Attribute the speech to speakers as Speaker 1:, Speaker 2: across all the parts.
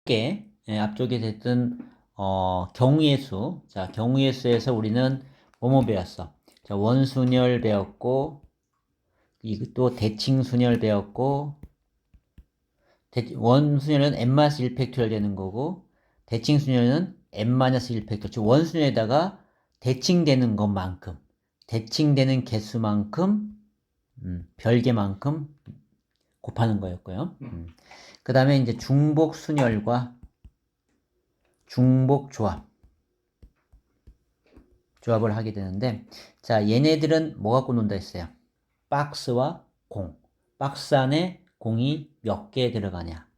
Speaker 1: 앞쪽에 됐던 경우의 수. 자, 경우의 수에서 우리는 뭐뭐 배웠어? 자, 원순열 배웠고, 또 대칭순열 배웠고, 원순열은 n-1 팩토리얼 되는 거고, 대칭순열은 n-1 팩토리얼. 즉 원순열에다가 대칭되는 것만큼, 대칭되는 개수만큼, 별개만큼 곱하는 거였고요. 그 다음에 이제 중복순열과 중복조합. 조합을 하게 되는데, 자, 얘네들은 뭐 갖고 논다 했어요? 박스와 공. 박스 안에 공이 몇 개 들어가냐.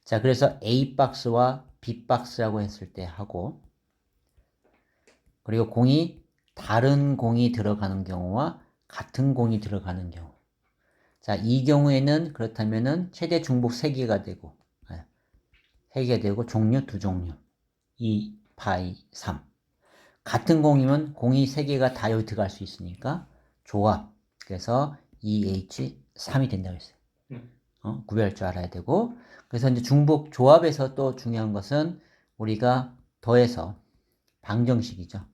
Speaker 1: 자, 그래서 A 박스와 B 박스라고 했을 때 하고, 그리고 공이 다른 공이 들어가는 경우와 같은 공이 들어가는 경우. 자, 이 경우에는 그렇다면은 최대 중복 3개가 되고, 3개가 되고, 종류 2종류. 2, 파이, 3. 같은 공이면 공이 3개가 다 여기 들어갈 수 있으니까 조합. 그래서 2H3이 된다고 했어요. 구별할 줄 알아야 되고. 그래서 이제 중복 조합에서 또 중요한 것은 우리가 더해서 방정식이죠.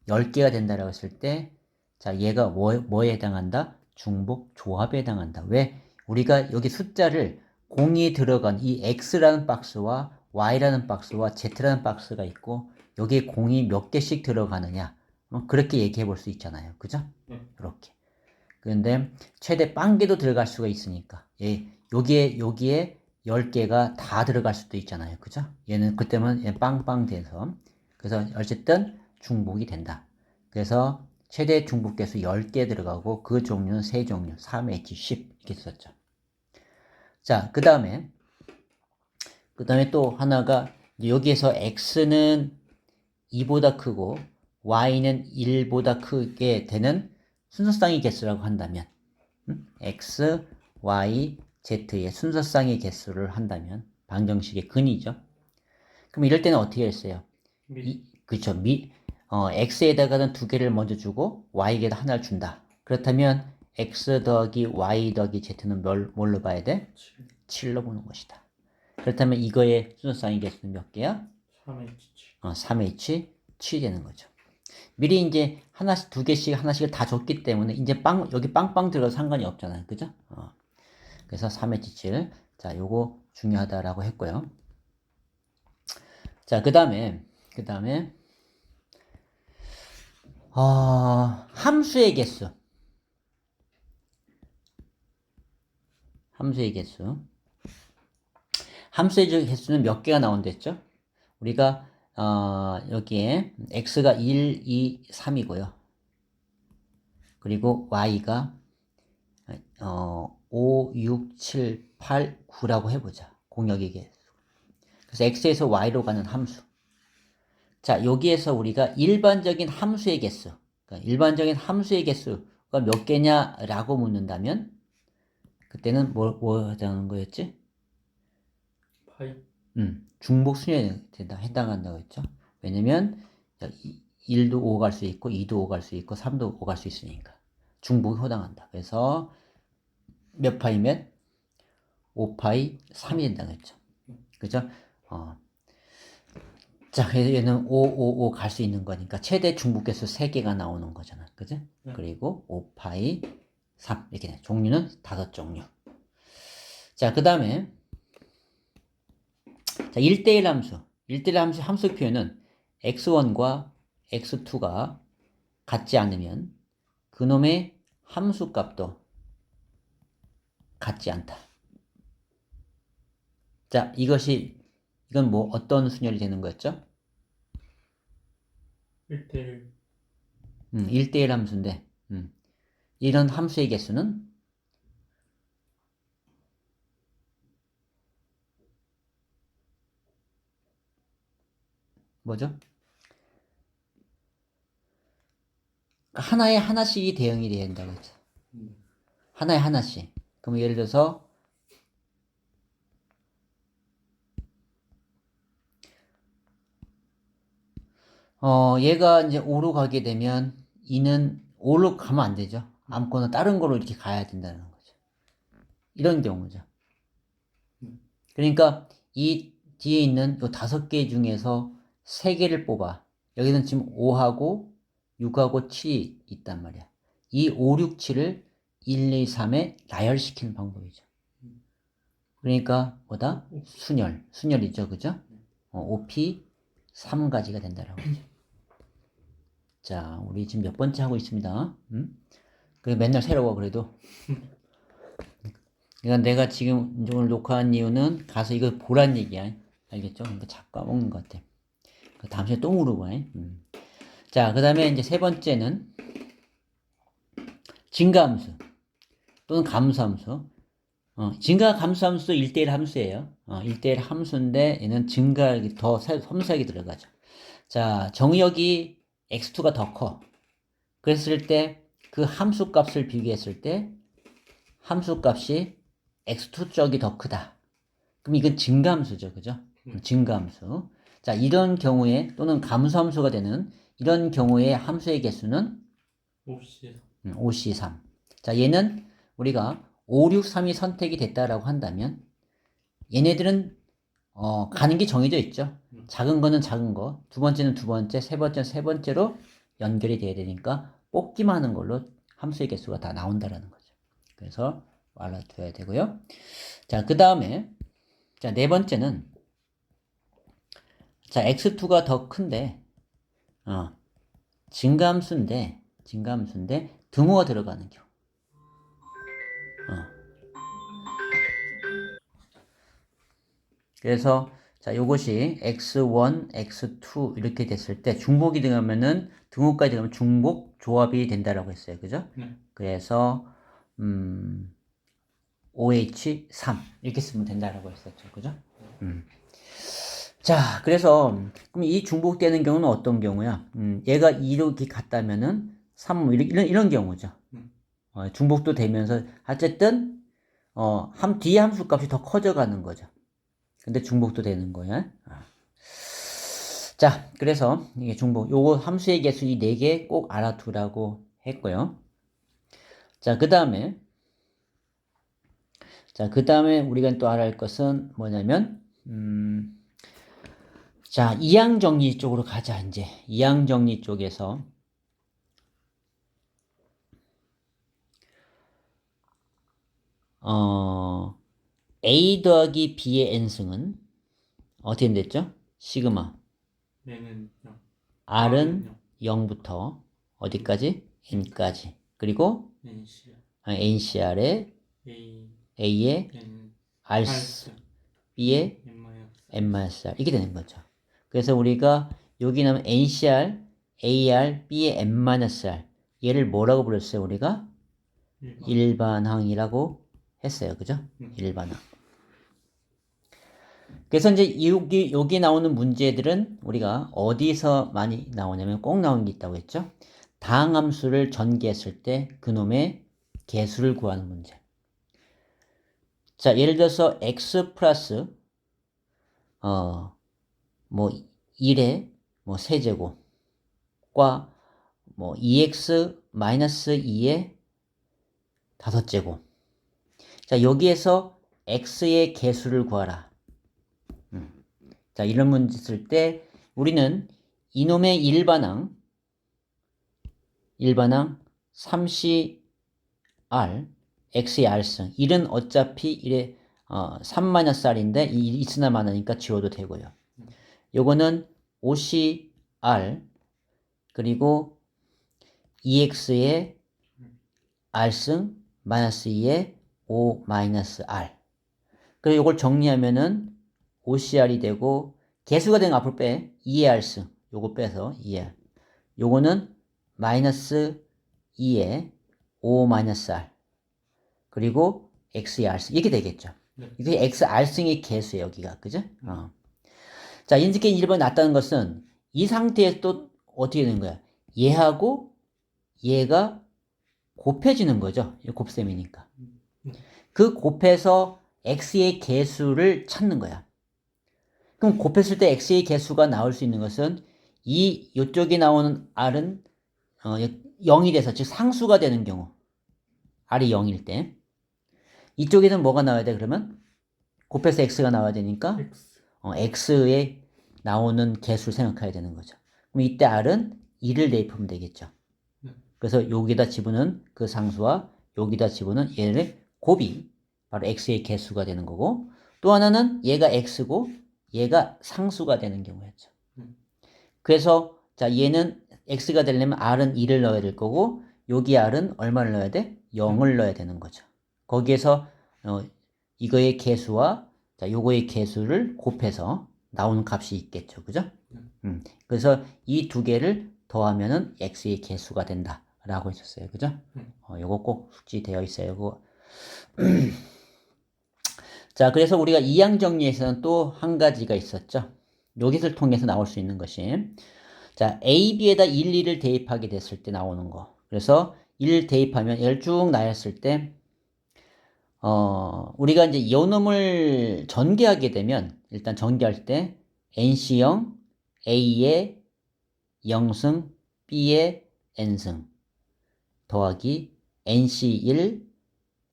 Speaker 1: 10개가 된다라고 했을 때, 자, 얘가 뭐에 해당한다? 중복 조합에 해당한다. 왜? 우리가 여기 숫자를 공이 들어간 이 X라는 박스와 Y라는 박스와 Z라는 박스가 있고, 여기에 공이 몇 개씩 들어가느냐. 그렇게 얘기해 볼 수 있잖아요. 그죠? 이렇게. 그런데 최대 빵개도 들어갈 수가 있으니까. 여기에 10개가 다 들어갈 수도 있잖아요. 그죠? 얘는 그때면 얘 빵빵 돼서. 그래서 어쨌든 중복이 된다. 그래서 최대 중복 개수 10개 들어가고 그 종류는 3종류. 3H10 이렇게 썼죠. 자, 그 다음에 또 하나가 여기에서 X는 2보다 크고 Y는 1보다 크게 되는 순서쌍의 개수라고 한다면 X, Y, Z의 순서쌍의 개수를 한다면 방정식의 근이죠. 그럼 이럴 때는 어떻게 했어요? 그렇죠. X에다가는 2개를 먼저 주고 Y에다 하나를 준다. 그렇다면 X 더하기 Y 더하기 Z는 뭘로 봐야 돼? 7로 보는 것이다. 그렇다면 이거의 순서쌍의 개수는 몇 개야? 3H7 되는 거죠. 미리 이제 하나씩, 2개씩 하나씩을 다 줬기 때문에 이제 여기 빵빵 들어도 상관이 없잖아요. 그죠? 그래서 3H7. 자, 요거 중요하다라고 했고요. 자, 그 다음에 함수의 개수. 함수의 개수는 몇 개가 나온댔죠? 우리가 여기에 x가 1, 2, 3이고요. 그리고 y가 5, 6, 7, 8, 9라고 해보자. 공역의 개수. 그래서 x에서 y로 가는 함수. 자, 여기에서 우리가 일반적인 함수의 개수, 그러니까 일반적인 함수의 개수가 몇 개냐라고 묻는다면 그때는 뭐 해당하는 거였지?
Speaker 2: 파이.
Speaker 1: 중복 순열에 해당한다고 했죠. 왜냐면 1도 5 갈 수 있고 2도 5 갈 수 있고 3도 5 갈 수 있으니까 중복이 해당한다. 그래서 몇 파이면 5파이 3이 된다고 했죠. 그죠? 자, 그래서 얘는 5, 5, 5 갈 수 있는 거니까 최대 중복개수 3개가 나오는 거잖아. 그죠? 그리고 5파이 3 이렇게 돼. 종류는 5종류. 자, 그 다음에 자, 1대1 함수. 1대1 함수 표현은 x1과 x2가 같지 않으면 그놈의 함수 값도 같지 않다. 자, 이건 뭐 어떤 순열이 되는 거였죠?
Speaker 2: 1대1.
Speaker 1: 1대1 함수인데, 이런 함수의 개수는 뭐죠? 하나에 하나씩이 대응이 돼야 된다고 했죠. 하나에 하나씩. 그럼 예를 들어서 얘가 이제 5로 가게 되면 2는 5로 가면 안 되죠. 아무거나 다른 걸로 이렇게 가야 된다는 거죠. 이런 경우죠. 그러니까 이 뒤에 있는 요 5개 중에서 3개를 뽑아. 여기는 지금 5하고 6하고 7이 있단 말이야. 이 5, 6, 7을 1, 2, 3에 나열시키는 방법이죠. 그러니까 뭐다? 순열이죠. 그죠? OP 3가지가 된다라고 하죠. 자, 우리 지금 몇 번째 하고 있습니다. 그래 맨날 새로워 그래도. 그러니까 내가 지금 오늘 녹화한 이유는 가서 이거 보란 얘기야. 알겠죠? 그러니까 자꾸 까먹는 것 같아. 다음 시간에 또 물어봐. 자, 그 다음에 이제 세 번째는 증가함수 또는 감수함수. 증가 감수함수도 1대1 함수예요. 1대1 함수인데 얘는 증가 더 섬세하게 들어가죠. 자, 정의역이 x2가 더 커. 그랬을 때 그 함수 값을 비교했을 때 함수 값이 x2 쪽이 더 크다. 그럼 이건 증가함수죠. 그죠? 증가함수. 자, 이런 경우에 또는 감수함수가 되는 이런 경우에 함수의 개수는 5C3. 자, 얘는 우리가 5, 6, 3이 선택이 됐다라고 한다면 얘네들은 가는 게 정해져 있죠. 작은 거는 작은 거, 두 번째는 두 번째, 세 번째는 세 번째로 연결이 돼야 되니까 뽑기만 하는 걸로 함수의 개수가 다 나온다라는 거죠. 그래서 알아둬야 되고요. 자, 그 다음에 자, 네 번째는 자, x2가 더 큰데 증가함수인데 등호가 들어가는 경우. 그래서 자, 요것이 x1, x2 이렇게 됐을 때 중복이 들어가면은 등호까지 들어가면 중복 조합이 된다라고 했어요. 그죠? 그래서 OH3 이렇게 쓰면 된다라고 했었죠. 그죠? 자, 그래서 그럼 이 중복되는 경우는 어떤 경우야? 얘가 2로 같다면은 3 이런 경우죠. 중복도 되면서 어쨌든 뒤에 함수 값이 더 커져가는 거죠. 근데 중복도 되는 거야. 자, 그래서 이게 중복. 요거 함수의 개수 이 4개 꼭 알아두라고 했고요. 자, 그 다음에 우리가 또 알아야 할 것은 뭐냐면 자, 이항정리 쪽으로 가자. 이제 이항정리 쪽에서 A 더하기 B의 n승은 어떻게 됐죠? 시그마 R은 0부터 어디까지? n까지. 그리고 NCR에 A에 R, B에 n-R 이렇게 되는 거죠. 그래서 우리가 여기 나면 NCR, AR, B에 n-R 얘를 뭐라고 불렀어요? 우리가 일반항이라고 했어요. 그죠? 일반항. 그래서 이제 여기 나오는 문제들은 우리가 어디서 많이 나오냐면 꼭 나오는 게 있다고 했죠. 다항함수를 전개했을 때 그놈의 개수를 구하는 문제. 자, 예를 들어서 x 플러스 뭐 1의 뭐 세제곱과 뭐 2x 마이너스 2의 5제곱. 자, 여기에서 x의 개수를 구하라. 자, 이런 문제 쓸 때 우리는 이놈의 일반항 3CR x의 r승 1은 어차피 1의 3-r인데 있으나 마나니까 지워도 되고요. 요거는 5CR 그리고 2x의 r승 마이너스 2의 5-r. 그리고 요걸 정리하면은 OCR이 되고 개수가 되는 앞을 빼 2의 r승 요거 빼서 2의 요거는 마이너스 2의 5-r 그리고 x의 r승 이렇게 되겠죠. 이게 x r승의 개수예요 여기가. 그죠? 자, 인즈케 1번이 낮다는 것은 이 상태에서 또 어떻게 되는 거야? 얘하고 얘가 곱해지는 거죠. 곱셈이니까. 그 곱해서 x의 개수를 찾는 거야. 그럼 곱했을 때 x의 개수가 나올 수 있는 것은 이쪽에 나오는 r은 0이 돼서 즉 상수가 되는 경우 r이 0일 때 이쪽에는 뭐가 나와야 돼? 그러면 곱해서 x가 나와야 되니까 x에 나오는 개수를 생각해야 되는 거죠. 그럼 이때 r은 2를 대입하면 되겠죠. 그래서 여기다 집어넣은 그 상수와 여기다 집어넣은 얘를 곱이 바로 x의 개수가 되는 거고, 또 하나는 얘가 x고 얘가 상수가 되는 경우였죠. 그래서 자, 얘는 x가 되려면 r은 2를 넣어야 될 거고, 여기 r은 얼마를 넣어야 돼? 0을 넣어야 되는 거죠. 거기에서 이거의 개수와 자, 요거의 개수를 곱해서 나오는 값이 있겠죠. 그죠? 그래서 이 두 개를 더하면은 x의 개수가 된다라고 했었어요. 그죠? 요거 꼭 숙지되어 있어요. 그거. 자, 그래서 우리가 이항 정리에서는 또 한 가지가 있었죠. 여기를 통해서 나올 수 있는 것이 자, A, B에다 1, 2를 대입하게 됐을 때 나오는 거. 그래서 1 대입하면 얘를 쭉 나열했을 때 우리가 이제 요놈을 전개하게 되면 일단 전개할 때 NC0 A의 0승 B의 N승 더하기 NC1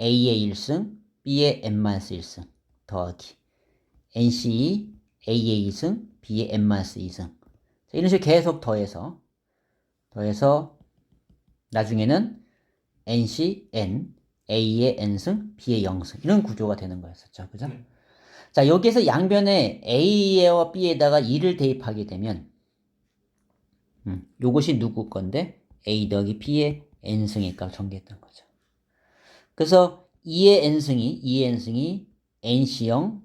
Speaker 1: A의 1승 B의 N-1승 더하기 NC2 A의 2승 B의 N-2승 이런 식으로 계속 더해서 나중에는 NC A의 N승 B의 0승 이런 구조가 되는 거였었죠. 그죠? 자, 여기에서 양변에 A와 B에다가 2를 대입하게 되면 요것이 누구 건데 A 더하기 B의 N승의 값을 전개했던 거죠. 그래서 2의 N승이 NC0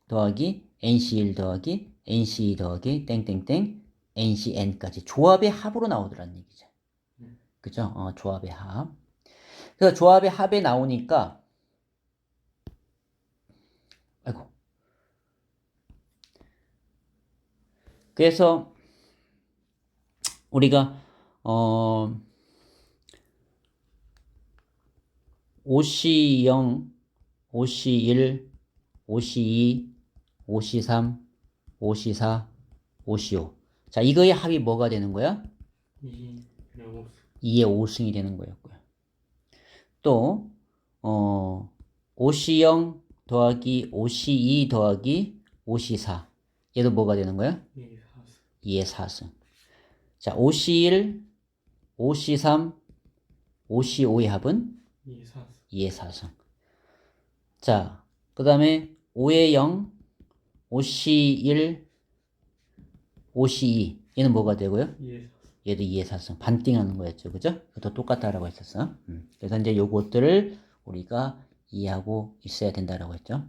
Speaker 1: 더하기 NC1 더하기 NC2 더하기 땡땡땡 NCN까지 조합의 합으로 나오더라는 얘기죠. 그죠? 조합의 합. 그래서 조합의 합에 나오니까 아이고. 그래서 우리가 OC0, OC1, OC2, OC3, OC4, OC5. 자, 이거의 합이 뭐가 되는 거야? 2의 5승이 되는 거였고요. 또 OC0 더하기 OC2 더하기 OC4 얘도 뭐가 되는 거야? 2의 4승. 자, OC1, OC3, OC5의 합은 2의 4승. 자, 그 다음에 5의 0, OC1, OC2 얘는 뭐가 되고요? 얘도 2의 4승. 반띵하는 거였죠. 그죠? 그것도 똑같다라고 했었어. 그래서 이제 요것들을 우리가 이해하고 있어야 된다라고 했죠.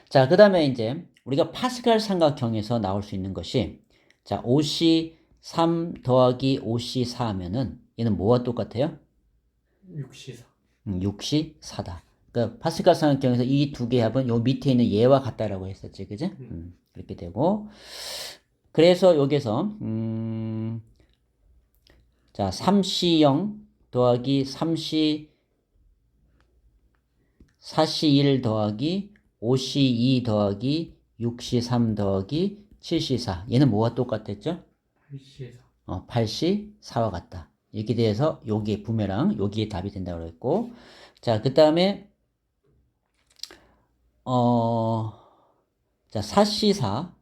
Speaker 1: 자, 그 다음에 이제 우리가 파스칼 삼각형에서 나올 수 있는 것이 자, OC3 더하기 OC4 하면은 얘는 뭐와 똑같아요?
Speaker 2: 6C4.
Speaker 1: 6C4다. 그러니까 파스칼 삼각형에서 이 두 개의 합은 요 밑에 있는 얘와 같다라고 했었지. 그죠? 그렇게 되고 그래서 여기서 자, 3C0 더하기 3C 4C1 더하기 5C2 더하기 6C3 더하기 7C4 얘는 뭐와 똑같았죠?
Speaker 2: 8C4.
Speaker 1: 8C4와 같다. 이렇게 돼서 여기에 부메랑 여기에 답이 된다고 했고 자, 그 다음에 자, 4C4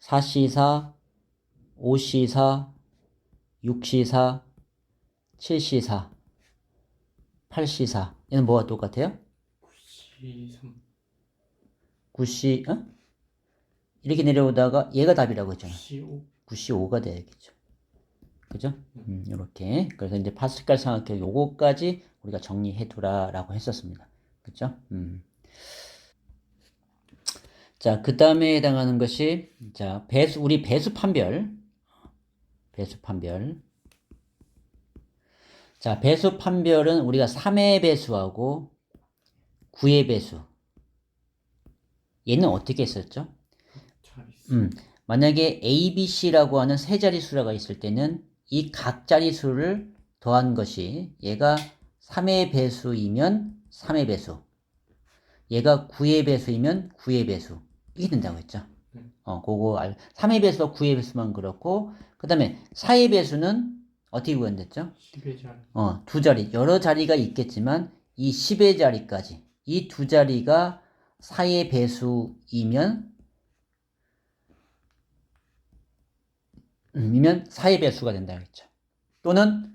Speaker 1: 5C4 6C4 7C4 8C4 얘는 뭐와 똑같아요?
Speaker 2: 9C3.
Speaker 1: 9C 이렇게 내려오다가 얘가 답이라고 했잖아.
Speaker 2: 9C5.
Speaker 1: 9C5가 돼야겠죠. 그죠? 이렇게 그래서 이제 파스칼 삼각형 요거까지 우리가 정리해 두라라고 했었습니다. 그죠? 자, 그 다음에 해당하는 것이 자, 우리 배수 판별. 자, 배수 판별은 우리가 3의 배수하고 9의 배수. 얘는 어떻게 했었죠? 만약에 A, B, C라고 하는 세 자릿수가 있을 때는 이 각 자릿수를 더한 것이 얘가 3의 배수이면 3의 배수. 얘가 9의 배수이면 9의 배수. 이게 된다고 했죠. 그거 3의 배수와 9의 배수만 그렇고 그 다음에 4의 배수는 어떻게 구현됐죠?
Speaker 2: 10의 자리.
Speaker 1: 두 자리. 여러 자리가 있겠지만 이 10의 자리까지 이 두 자리가 4의 배수이면 이면 4의 배수가 된다 그랬죠. 또는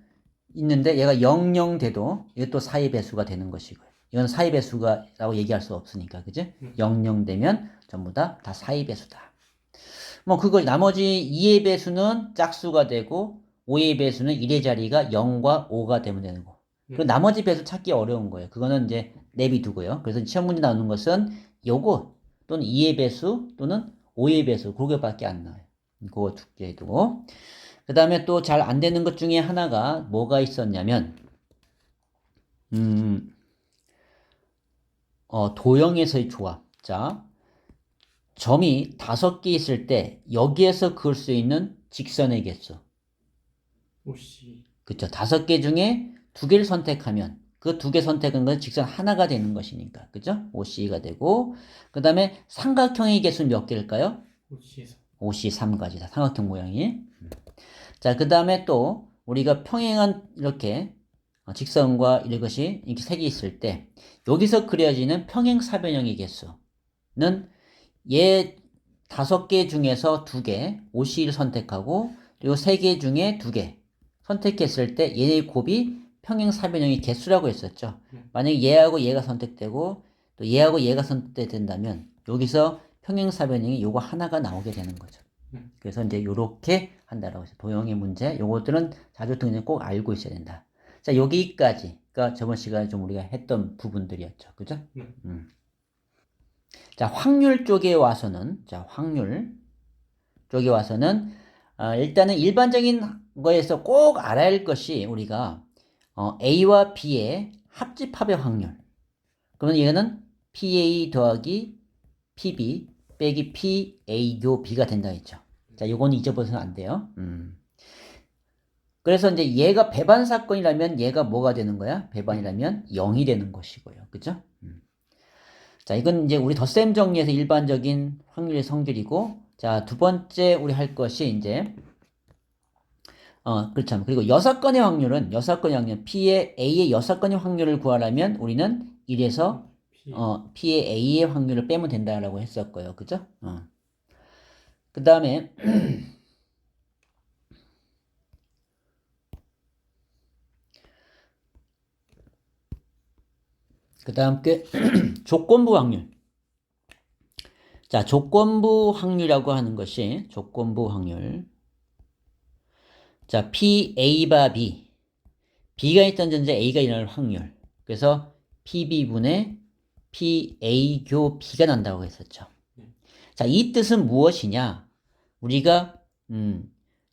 Speaker 1: 있는데 얘가 00 돼도 이것도 4의 배수가 되는 것이고요. 이건 4의 배수가라고 얘기할 수 없으니까, 그지? 00 되면 전부 다 4의 배수다. 뭐 그걸 나머지 2의 배수는 짝수가 되고 5의 배수는 1의 자리가 0과 5가 되면 되는 거. 그 나머지 배수 찾기 어려운 거예요. 그거는 이제 내비두고요. 그래서 시험 문제 나오는 것은 요거 또는 2의 배수 또는 5의 배수 그거밖에 안 나와요. 그거 두 개 두고 그 다음에 또 잘 안 되는 것 중에 하나가 뭐가 있었냐면 도형에서의 조합. 자, 점이 5개 있을 때 여기에서 그을 수 있는 직선의 개수.
Speaker 2: OC.
Speaker 1: 그쵸. 5개 중에 2개를 선택하면 그 2개 선택한 건 직선 하나가 되는 것이니까. 그죠? OC가 되고 그 다음에 삼각형의 개수는 몇 개일까요?
Speaker 2: OC3.
Speaker 1: OC 3가지다. 삼각형 모양이. 자, 그 다음에 또 우리가 평행한 이렇게 직선과 이것이 이렇게 색이 있을 때 여기서 그려지는 평행사변형의 개수는 얘 5개 중에서 2개, OC를 선택하고 요 3개 중에 2개 선택했을 때 얘의 곱이 평행사변형의 개수라고 했었죠. 만약에 얘하고 얘가 선택되고 또 얘하고 얘가 선택된다면 여기서 평행사변형이 요거 하나가 나오게 되는 거죠. 그래서 이제 요렇게 한다라고 해서 도형의 문제 요것들은 자주 등장 꼭 알고 있어야 된다. 자, 여기까지가 저번 시간에 좀 우리가 했던 부분들이었죠. 그죠? 자, 확률 쪽에 와서는 일단은 일반적인 거에서 꼭 알아야 할 것이 우리가 A와 B의 합집합의 확률. 그러면 얘는 PA 더하기 PB 빼기 PA교 B가 된다 했죠. 자, 요거는 잊어버려서는 안 돼요. 그래서 이제 얘가 배반 사건이라면 얘가 뭐가 되는 거야? 배반이라면 0이 되는 것이고요. 그죠? 자, 이건 이제 우리 덧셈 정리에서 일반적인 확률의 성질이고, 자, 두 번째 우리 할 것이 이제, 그렇죠. 그리고 6건의 확률은, P의 A의 6건의 확률을 구하려면 우리는 1에서, P의 A의 확률을 빼면 된다라고 했었고요. 그죠? 그 다음에, 그 다음 게 조건부 확률. 자, 조건부 확률이라고 하는 것이 조건부 확률. 자, PA 바 B. B가 있던 전제 A가 일어날 확률. 그래서 PB분의 PA 교 B가 난다고 했었죠. 자, 이 뜻은 무엇이냐? 우리가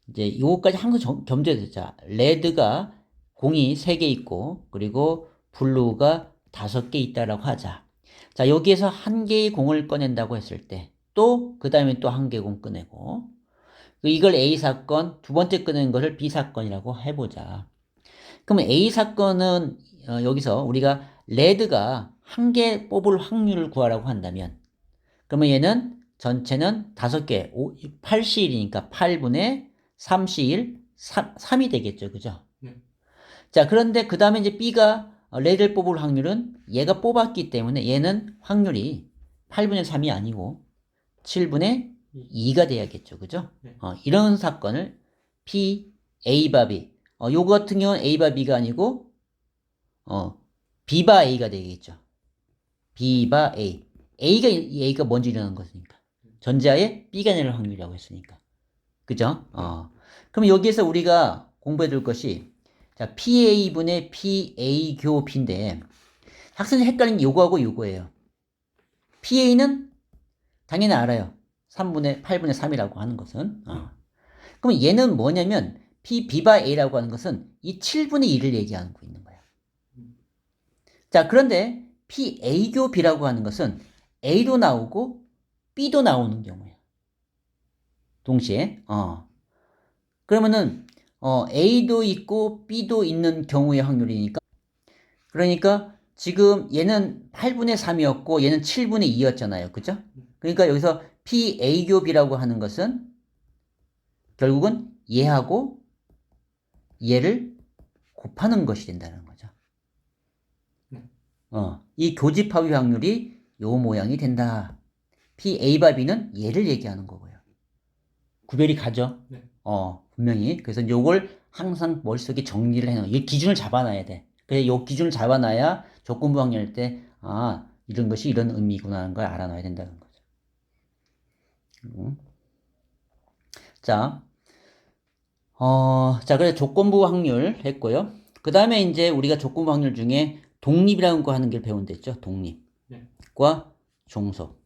Speaker 1: 이제 요거까지 항상 겸조해야 되죠. 레드가 공이 3개 있고 그리고 블루가 5개 있다라고 하자. 자, 여기에서 한 개의 공을 꺼낸다고 했을 때 또 그 다음에 또 한 개의 공 꺼내고 이걸 A 사건, 두 번째 꺼낸 것을 B 사건이라고 해보자. 그러면 A 사건은 여기서 우리가 레드가 한 개 뽑을 확률을 구하라고 한다면 그러면 얘는 전체는 5개, 8C1이니까 8분의 3C1, 3이 되겠죠. 그죠? 자, 그런데 그 다음에 이제 B가 레드를 뽑을 확률은 얘가 뽑았기 때문에 얘는 확률이 8분의 3이 아니고 7분의 2가 돼야겠죠. 그죠? 이런 사건을 P, A 바 B. 요거 같은 경우는 A 바 B가 아니고, B 바 A가 되겠죠. B 바 A. A가 먼저 일어나는 것이니까. 전자에 B가 내릴 확률이라고 했으니까. 그죠? 그럼 여기에서 우리가 공부해 둘 것이, 자, PA분의 PA 교 B인데, 학생이 헷갈린 게 요거하고 요거예요. PA는 당연히 알아요. 8분의 3이라고 하는 것은. 그럼 얘는 뭐냐면, B 바 A라고 하는 것은 이 7분의 1을 얘기하고 있는 거야. 자, 그런데 PA 교 B라고 하는 것은 A도 나오고 B도 나오는 경우야. 동시에. 그러면은 A도 있고 B도 있는 경우의 확률이니까. 그러니까 지금 얘는 8분의 3이었고 얘는 7분의 2였잖아요. 그죠? 그러니까 여기서 PA 교 B라고 하는 것은 결국은 얘하고 얘를 곱하는 것이 된다는 거죠. 이 교집합의 확률이 요 모양이 된다. PA 바 B는 얘를 얘기하는 거고요. 구별이 가죠? 분명히. 그래서 요걸 항상 머릿속에 정리를 해놓은, 이 기준을 잡아놔야 돼. 그래서 요 기준을 잡아놔야 조건부 확률일 때, 이런 것이 이런 의미구나 하는 걸 알아놔야 된다는 거죠. 자, 그래서 조건부 확률 했고요. 그 다음에 이제 우리가 조건부 확률 중에 독립이라는 거 하는 걸 배운댔죠. 독립과 종속.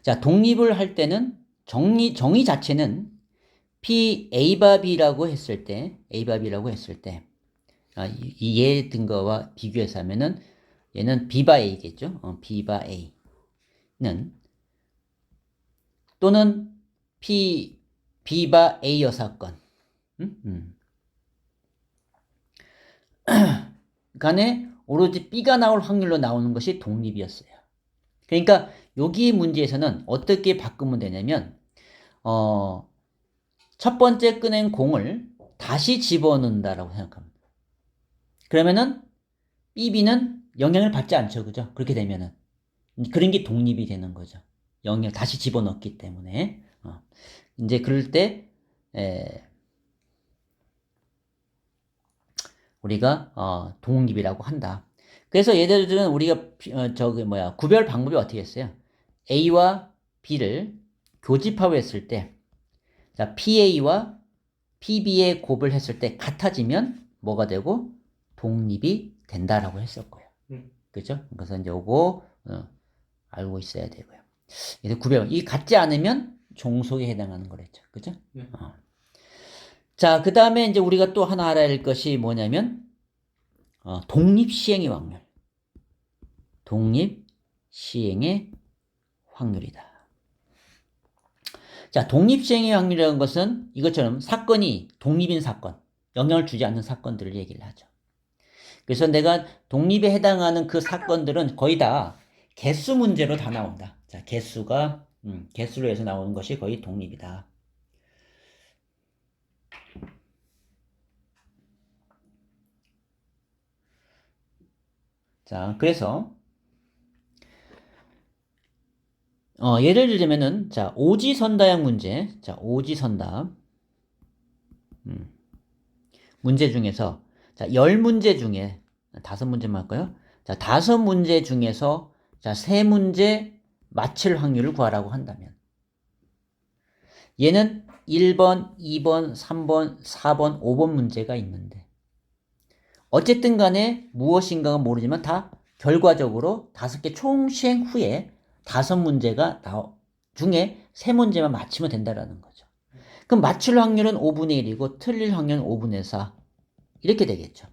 Speaker 1: 자, 독립을 할 때는 정의 자체는 P A바 B라고 했을 때, 이 얘 든 거와 비교해서 하면은 얘는 B바 A겠죠. B바 A는 또는 B바 A 여사건 간에 오로지 B가 나올 확률로 나오는 것이 독립이었어요. 그러니까 여기 문제에서는 어떻게 바꾸면 되냐면 첫 번째 꺼낸 공을 다시 집어넣는다라고 생각합니다. 그러면은 BB는 영향을 받지 않죠. 그죠? 그렇게 되면은 그런 게 독립이 되는 거죠. 영향 다시 집어넣기 때문에 이제 그럴 때 우리가 독립이라고 한다. 그래서 예를 들면 우리가 구별 방법이 어떻게 했어요? A와 B를 교집합을 했을 때, 자, PA와 PB의 곱을 했을 때 같아지면 뭐가 되고 독립이 된다라고 했었고요. 그죠? 그래서 이제 요거 알고 있어야 되고요. 그래서 구별, 이 같지 않으면 종속에 해당하는 거랬죠. 그죠? 자, 그 다음에 이제 우리가 또 하나 알아야 할 것이 뭐냐면 독립 시행의 확률. 독립 시행의 확률이다. 자, 독립 시행의 확률이라는 것은 이것처럼 사건이 독립인 사건, 영향을 주지 않는 사건들을 얘기를 하죠. 그래서 내가 독립에 해당하는 그 사건들은 거의 다 개수 문제로 다 나온다. 자, 개수로 해서 나오는 것이 거의 독립이다. 자, 그래서 예를 들자면은 자, 오지선다형 문제. 자, 오지선다 문제 중에서 자, 10문제 중에 5문제만 할까요? 자, 5문제 중에서 자, 3문제 맞힐 확률을 구하라고 한다면 얘는 1번, 2번, 3번, 4번, 5번 문제가 있는데 어쨌든 간에 무엇인가가 모르지만 다 결과적으로 5개 총 시행 후에 5문제가 중에 3문제만 맞히면 된다라는 거죠. 그럼 맞출 확률은 5분의 1이고 틀릴 확률은 5분의 4 이렇게 되겠죠.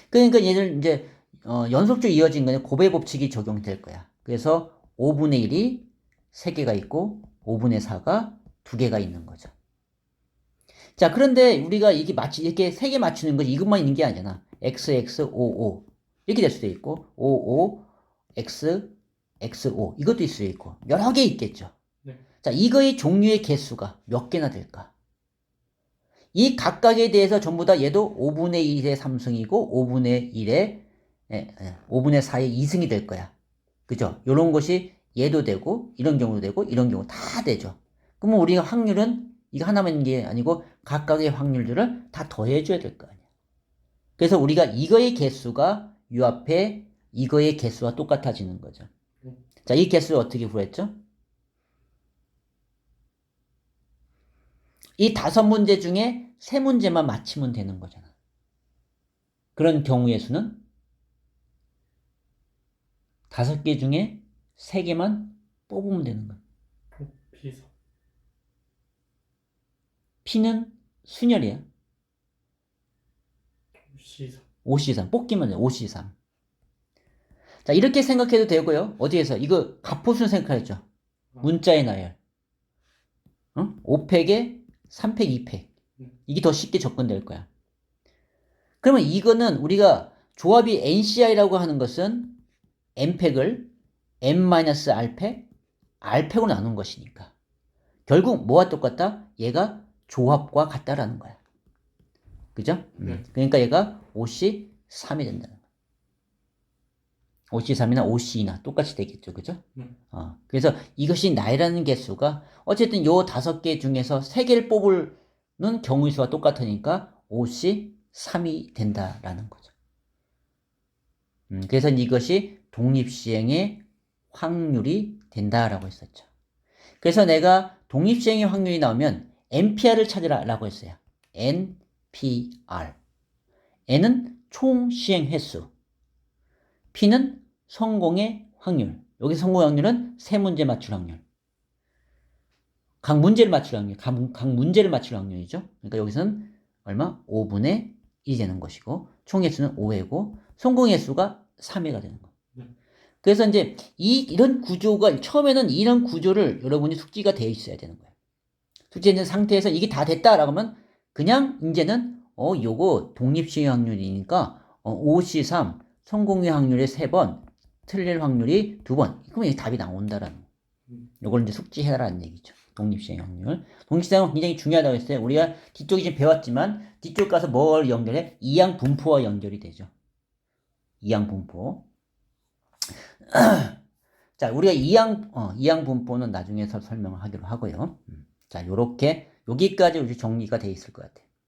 Speaker 1: 그러니까 얘를 이제 연속적으로 이어진 거는 곱의 법칙이 적용될 거야. 그래서 5분의 1이 3개가 있고 5분의 4가 2개가 있는 거죠. 자, 그런데 우리가 이렇게 3개 맞추는 것이 이것만 있는 게 아니잖아. XX55 이렇게 될 수도 있고 55XXO 이것도 있을 수 있고 여러 개 있겠죠. 자, 이거의 종류의 개수가 몇 개나 될까? 이 각각에 대해서 전부 다 얘도 5분의 1의 3승이고 5분의 1의 5분의 4의 2승이 될 거야. 그죠? 요런 것이 얘도 되고 이런 경우도 되고 이런 경우 다 되죠. 그러면 우리가 확률은 이거 하나만 있는 게 아니고 각각의 확률들을 다 더해줘야 될 거 아니야. 그래서 우리가 이거의 개수가 요 앞에 이거의 개수와 똑같아지는 거죠. 자, 이 개수를 어떻게 구했죠? 이 5문제 중에 3문제만 맞히면 되는 거잖아. 그런 경우의 수는 5개 중에 3개만 뽑으면 되는 거야. P는 순열이야. 5C3. 뽑기만 해. 5C3. 자, 이렇게 생각해도 되고요. 어디에서? 이거 가포수는 생각하죠. 문자의 나열. 5팩에 3팩, 2팩. 이게 더 쉽게 접근될 거야. 그러면 이거는 우리가 조합이 NCI라고 하는 것은 N팩을 N-R팩, R팩으로 나눈 것이니까. 결국 뭐와 똑같다? 얘가 조합과 같다라는 거야. 그죠? 그러니까 얘가 5C3이 된다는 거야. OC3이나 OC나 똑같이 되겠죠. 그죠?
Speaker 2: 네.
Speaker 1: 그래서 이것이 나이라는 개수가 어쨌든 요 5개 중에서 3개를 뽑는 경우의 수와 똑같으니까 OC3이 된다라는 거죠. 그래서 이것이 독립시행의 확률이 된다라고 했었죠. 그래서 내가 독립시행의 확률이 나오면 NPR을 찾으라고 했어요. NPR. N은 총 시행 횟수. P는 성공의 확률. 여기 성공 확률은 3문제 맞출 확률. 각 문제를 맞출 확률. 각 문제를 맞출 확률이죠. 그러니까 여기서는 얼마? 5분의 1이 되는 것이고 총 횟수는 5회고 성공 횟수가 3회가 되는 거예요. 그래서 이제 이런 구조가 처음에는 이런 구조를 여러분이 숙지가 되어 있어야 되는 거예요. 숙지된 상태에서 이게 다 됐다라고 하면 그냥 이제는 요거 독립시행 확률이니까 OC3 성공의 확률이 3번, 틀릴 확률이 2번. 그러면 이게 답이 나온다라는 거. 요걸 이제 숙지해라라는 얘기죠. 독립시행 확률. 독립시행은 굉장히 중요하다고 했어요. 우리가 뒤쪽에 지금 배웠지만 뒤쪽 가서 뭘 연결해? 이항 분포와 연결이 되죠. 이항 분포. 자, 우리가 이항 분포는 나중에 설명을 하기로 하고요. 자, 요렇게 여기까지 우리 정리가 돼 있을 것 같아요.